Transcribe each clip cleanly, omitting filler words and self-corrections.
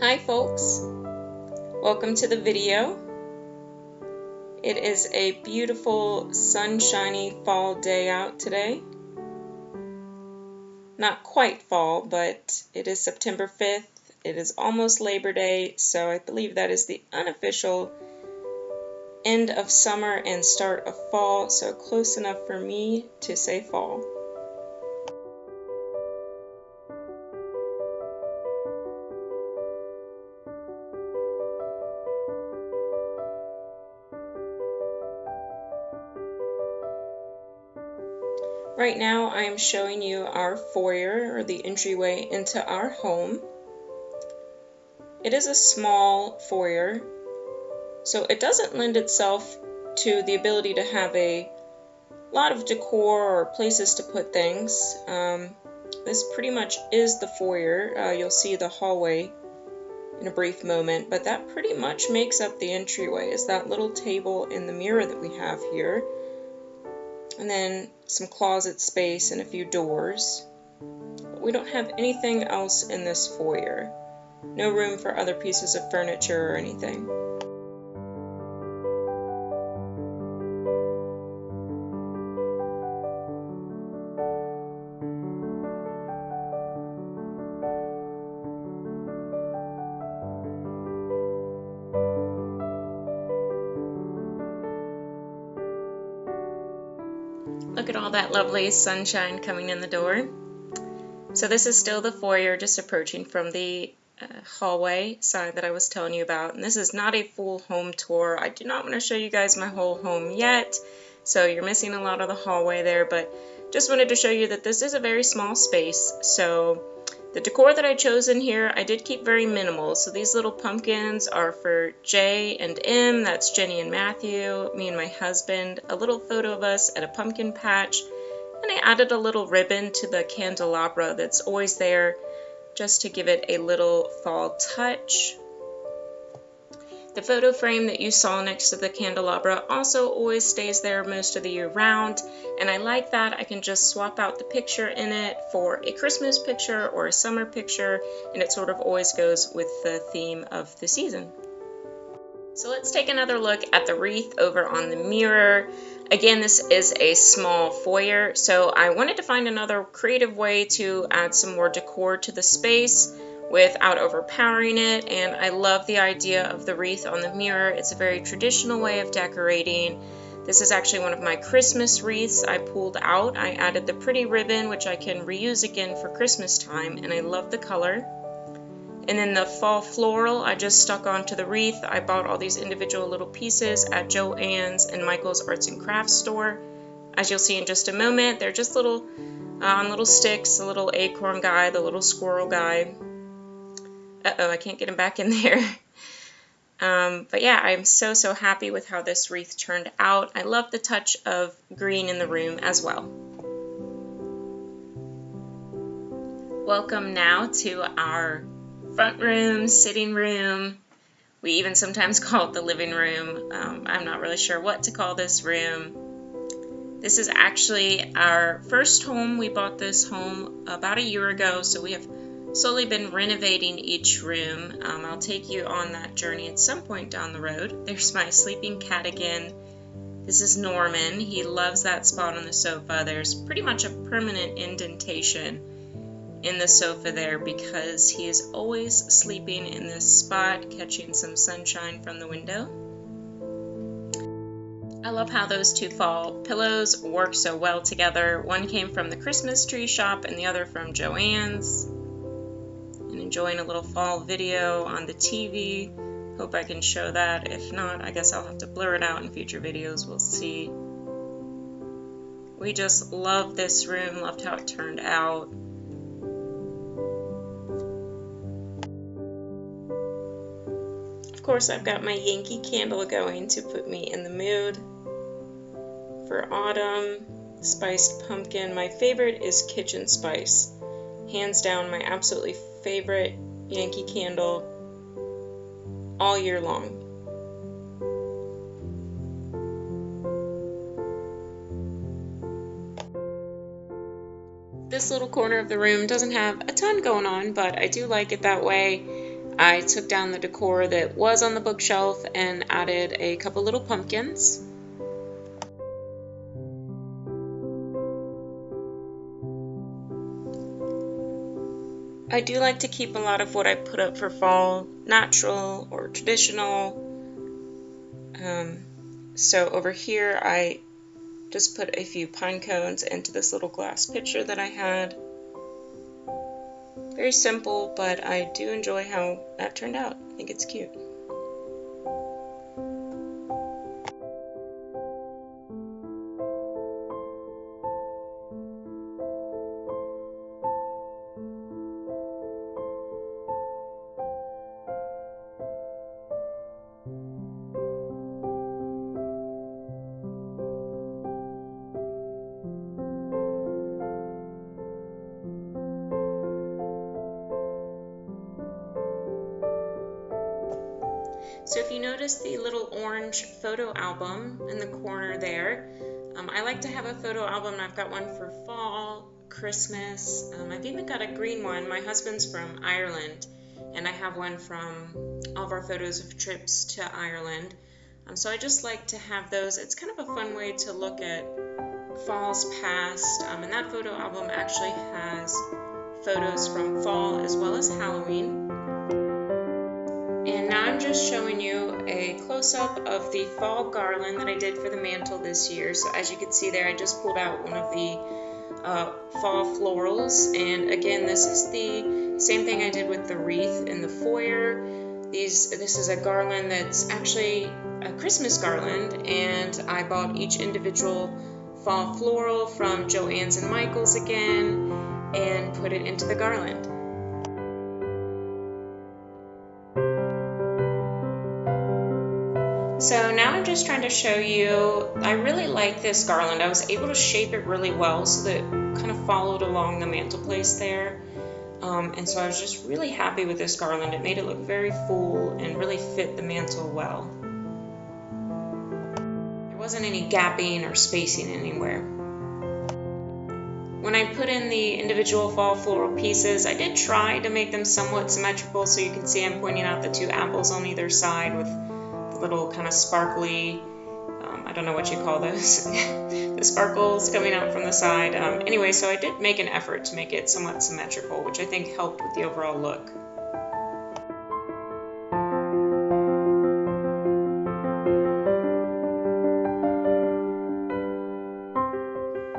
Hi folks, welcome to the video. It is a beautiful sunshiny fall day out today. Not quite fall, but it is September 5th. It is almost Labor Day, so I believe that is the unofficial end of summer and start of fall, so close enough for me to say fall. Right now I am showing you our foyer, or the entryway into our home. It is a small foyer, so it doesn't lend itself to the ability to have a lot of decor or places to put things. This pretty much is the foyer. You'll see the hallway in a brief moment, but that pretty much makes up the entryway, is that little table and the mirror that we have here. And then some closet space and a few doors. But we don't have anything else in this foyer. No room for other pieces of furniture or anything. Look at all that lovely sunshine coming in the door. So this is still the foyer, just approaching from the hallway side that I was telling you about. And this is not a full home tour. I do not want to show you guys my whole home yet, so you're missing a lot of the hallway there, but just wanted to show you that this is a very small space. So the decor that I chose in here, I did keep very minimal. So these little pumpkins are for J and M, that's Jenny and Matthew, me and my husband, a little photo of us at a pumpkin patch, and I added a little ribbon to the candelabra that's always there just to give it a little fall touch. The photo frame that you saw next to the candelabra also always stays there most of the year round, and I like that I can just swap out the picture in it for a Christmas picture or a summer picture, and it sort of always goes with the theme of the season. So let's take another look at the wreath over on the mirror. Again, this is a small foyer, so I wanted to find another creative way to add some more decor to the space without overpowering it, and I love the idea of the wreath on the mirror. It's a very traditional way of decorating. This is actually one of my Christmas wreaths I pulled out. I added the pretty ribbon, which I can reuse again for Christmas time, and I love the color. And then the fall floral I just stuck onto the wreath. I bought all these individual little pieces at Joann's and Michael's Arts and Crafts store. As you'll see in just a moment, they're just little sticks, the little acorn guy, the little squirrel guy. Uh-oh, I can't get him back in there. But yeah, I'm so happy with how this wreath turned out. I love the touch of green in the room as well. Welcome now to our front room, sitting room. We even sometimes call it the living room. I'm not really sure what to call this room. This is actually our first home. We bought this home about a year ago, so we have slowly been renovating each room. I'll take you on that journey at some point down the road. There's my sleeping cat again. This is Norman. He loves that spot on the sofa. There's pretty much a permanent indentation in the sofa there because he is always sleeping in this spot, catching some sunshine from the window. I love how those two fall pillows work so well together. One came from the Christmas tree shop and the other from Joann's. And enjoying a little fall video on the TV. Hope I can show that. If not, I guess I'll have to blur it out in future videos. We'll see. We just love this room, loved how it turned out. Of course, I've got my Yankee candle going to put me in the mood for autumn. Spiced pumpkin. My favorite is kitchen spice. Hands down, my absolutely favorite Yankee candle all year long. This little corner of the room doesn't have a ton going on, but I do like it that way. I took down the decor that was on the bookshelf and added a couple little pumpkins. I do like to keep a lot of what I put up for fall natural or traditional. So over here I just put a few pine cones into this little glass pitcher that I had. Very simple, but I do enjoy how that turned out. I think it's cute. So if you notice the little orange photo album in the corner there, I like to have a photo album, and I've got one for fall, Christmas. I've even got a green one. My husband's from Ireland, and I have one from all of our photos of trips to Ireland. So I just like to have those. It's kind of a fun way to look at falls past, and that photo album actually has photos from fall as well as Halloween. And now I'm just showing you a close-up of the fall garland that I did for the mantle this year. So as you can see there, I just pulled out one of the fall florals. And again, this is the same thing I did with the wreath in the foyer. This is a garland that's actually a Christmas garland, and I bought each individual fall floral from Joann's and Michael's again and put it into the garland. So now I'm just trying to show you, I really like this garland. I was able to shape it really well so that it kind of followed along the mantelpiece there. And so I was just really happy with this garland. It made it look very full and really fit the mantle well. There wasn't any gapping or spacing anywhere. When I put in the individual fall floral pieces, I did try to make them somewhat symmetrical, so you can see I'm pointing out the two apples on either side with little kind of sparkly, I don't know what you call those, the sparkles coming out from the side. Anyway, so I did make an effort to make it somewhat symmetrical, which I think helped with the overall look.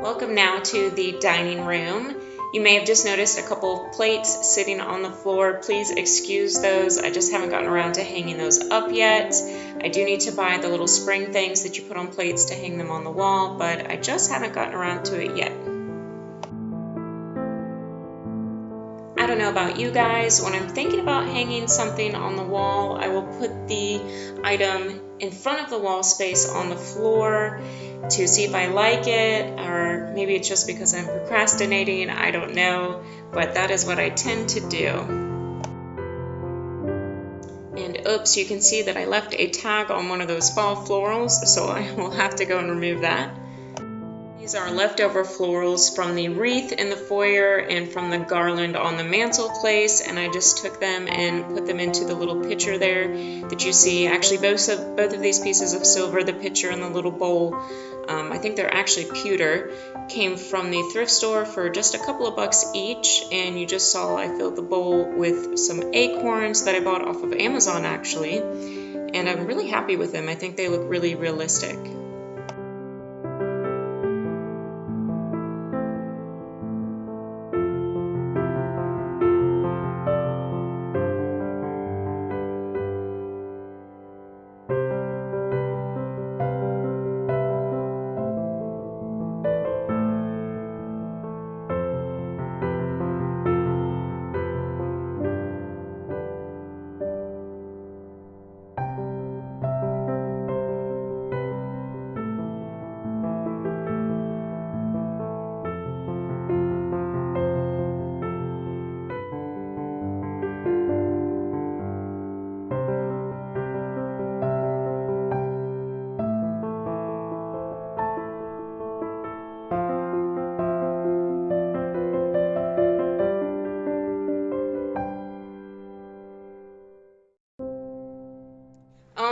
Welcome now to the dining room. You may have just noticed a couple plates sitting on the floor. Please excuse those. I just haven't gotten around to hanging those up yet. I do need to buy the little spring things that you put on plates to hang them on the wall, but I just haven't gotten around to it yet. I don't know about you guys, when I'm thinking about hanging something on the wall, I will put the item in front of the wall space on the floor to see if I like it, or maybe it's just because I'm procrastinating, I don't know, but that is what I tend to do. And oops, you can see that I left a tag on one of those fall florals, so I will have to go and remove that. These are leftover florals from the wreath in the foyer and from the garland on the mantelpiece, and I just took them and put them into the little pitcher there that you see. Actually, both of these pieces of silver, the pitcher and the little bowl, I think they're actually pewter, came from the thrift store for just a couple of bucks each, and you just saw I filled the bowl with some acorns that I bought off of Amazon actually, and I'm really happy with them. I think they look really realistic.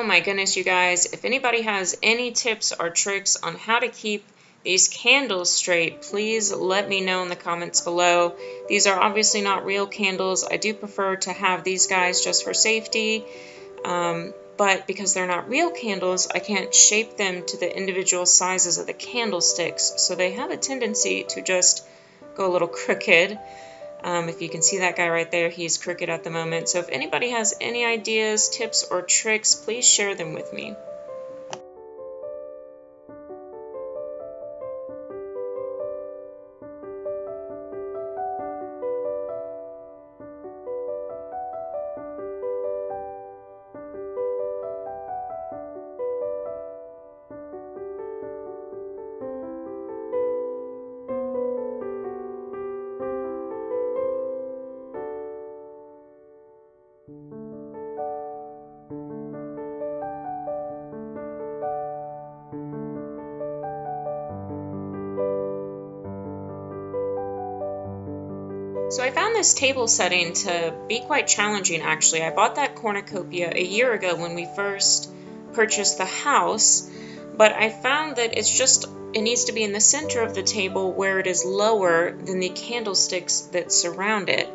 Oh my goodness, you guys, if anybody has any tips or tricks on how to keep these candles straight, please let me know in the comments below. These are obviously not real candles. I do prefer to have these guys just for safety, but because they're not real candles, I can't shape them to the individual sizes of the candlesticks, so they have a tendency to just go a little crooked. If you can see that guy right there, he's crooked at the moment. So if anybody has any ideas, tips, or tricks, please share them with me. So I found this table setting to be quite challenging, actually. I bought that cornucopia a year ago when we first purchased the house, but I found that it needs to be in the center of the table where it is lower than the candlesticks that surround it.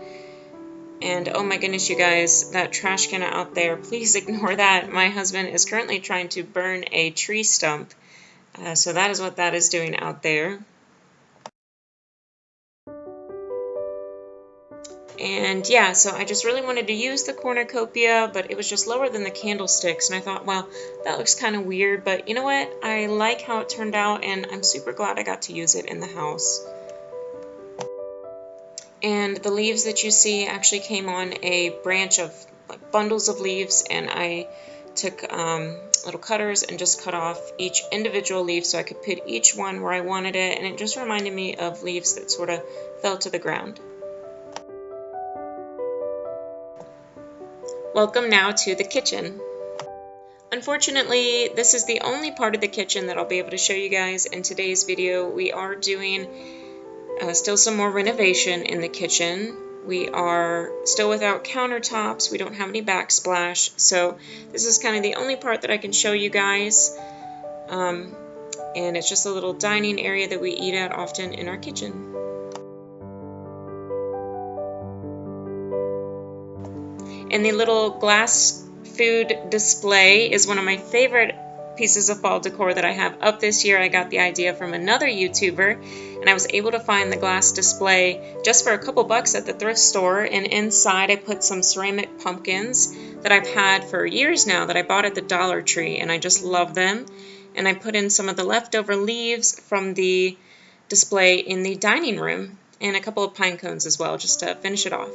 And oh my goodness, you guys, that trash can out there, please ignore that. My husband is currently trying to burn a tree stump, so that is what that is doing out there. And yeah, so I just really wanted to use the cornucopia, but it was just lower than the candlesticks. And I thought, well, that looks kind of weird, but you know what? I like how it turned out, and I'm super glad I got to use it in the house. And the leaves that you see actually came on a branch of bundles of leaves, and I took little cutters and just cut off each individual leaf so I could put each one where I wanted it, and it just reminded me of leaves that sort of fell to the ground. Welcome now to the kitchen. Unfortunately, this is the only part of the kitchen that I'll be able to show you guys in today's video. We are doing still some more renovation in the kitchen. We are still without countertops. We don't have any backsplash. So this is kind of the only part that I can show you guys. And it's just a little dining area that we eat at often in our kitchen. And the little glass food display is one of my favorite pieces of fall decor that I have up this year. I got the idea from another YouTuber, and I was able to find the glass display just for a couple bucks at the thrift store, and inside I put some ceramic pumpkins that I've had for years now that I bought at the Dollar Tree, and I just love them. And I put in some of the leftover leaves from the display in the dining room, and a couple of pine cones as well, just to finish it off.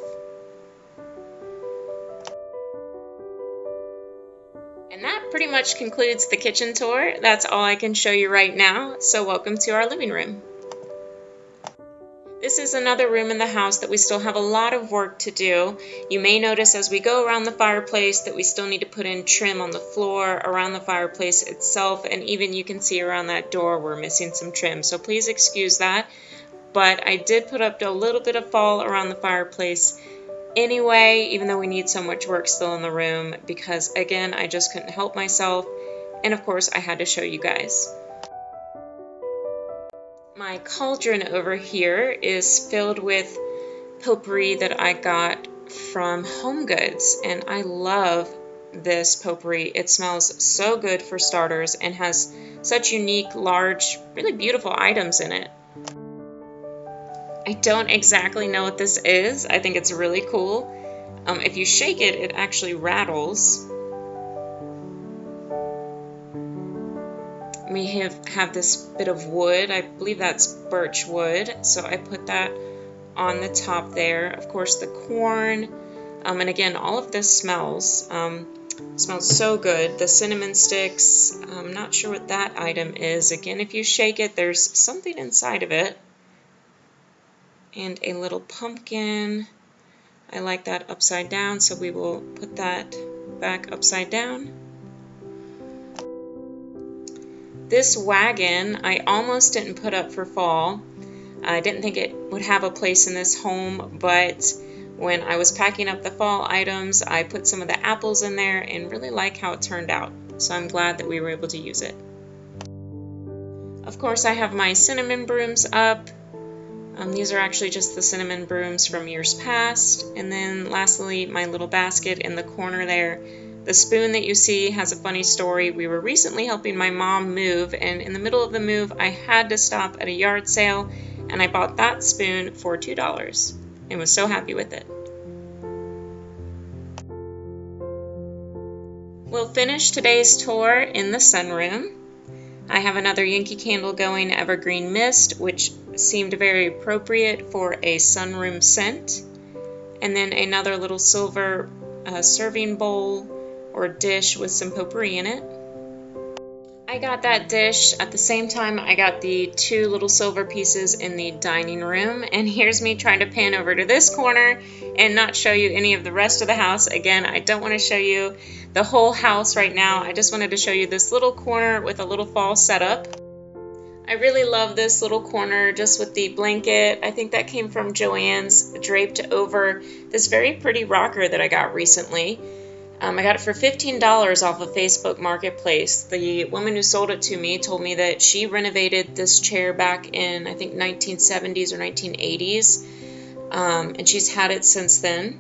And that pretty much concludes the kitchen tour. That's all I can show you right now, so welcome to our living room. This is another room in the house that we still have a lot of work to do. You may notice as we go around the fireplace that we still need to put in trim on the floor, around the fireplace itself, and even you can see around that door we're missing some trim, so please excuse that. But I did put up a little bit of fall around the fireplace anyway, even though we need so much work still in the room, because again, I just couldn't help myself, and of course I had to show you guys. My cauldron over here is filled with potpourri that I got from Home Goods, and I love this potpourri. It smells so good for starters and has such unique, large, really beautiful items in it. I don't exactly know what this is. I think it's really cool. If you shake it, it actually rattles. We have this bit of wood. I believe that's birch wood. So I put that on the top there. Of course, the corn. And again, all of this smells so good. The cinnamon sticks. I'm not sure what that item is. Again, if you shake it, there's something inside of it. And a little pumpkin. I like that upside down, so we will put that back upside down. This wagon I almost didn't put up for fall. I didn't think it would have a place in this home, but when I was packing up the fall items, I put some of the apples in there and really like how it turned out. So I'm glad that we were able to use it. Of course, I have my cinnamon brooms up. These are actually just the cinnamon brooms from years past. And then lastly, my little basket in the corner there. The spoon that you see has a funny story. We were recently helping my mom move, and in the middle of the move, I had to stop at a yard sale, and I bought that spoon for $2 and was so happy with it. We'll finish today's tour in the sunroom. I have another Yankee Candle going Evergreen Mist, which seemed very appropriate for a sunroom scent. And then another little silver serving bowl or dish with some potpourri in it. I got that dish at the same time I got the 2 little silver pieces in the dining room. And here's me trying to pan over to this corner and not show you any of the rest of the house. Again, I don't want to show you the whole house right now. I just wanted to show you this little corner with a little fall setup. I really love this little corner just with the blanket. I think that came from Joann's, draped over this very pretty rocker that I got recently. I got it for $15 off of Facebook Marketplace. The woman who sold it to me told me that she renovated this chair back in, I think, 1970s or 1980s. And she's had it since then.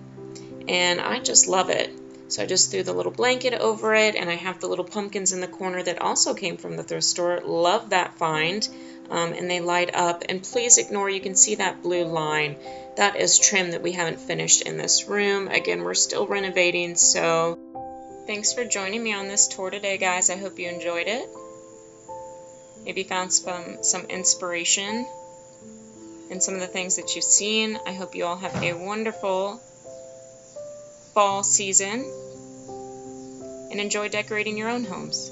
And I just love it. So I just threw the little blanket over it, and I have the little pumpkins in the corner that also came from the thrift store. Love that find. And they light up. And please ignore, you can see that blue line. That is trim that we haven't finished in this room. Again, we're still renovating, so thanks for joining me on this tour today, guys. I hope you enjoyed it. Maybe found some inspiration in some of the things that you've seen. I hope you all have a wonderful fall season and enjoy decorating your own homes.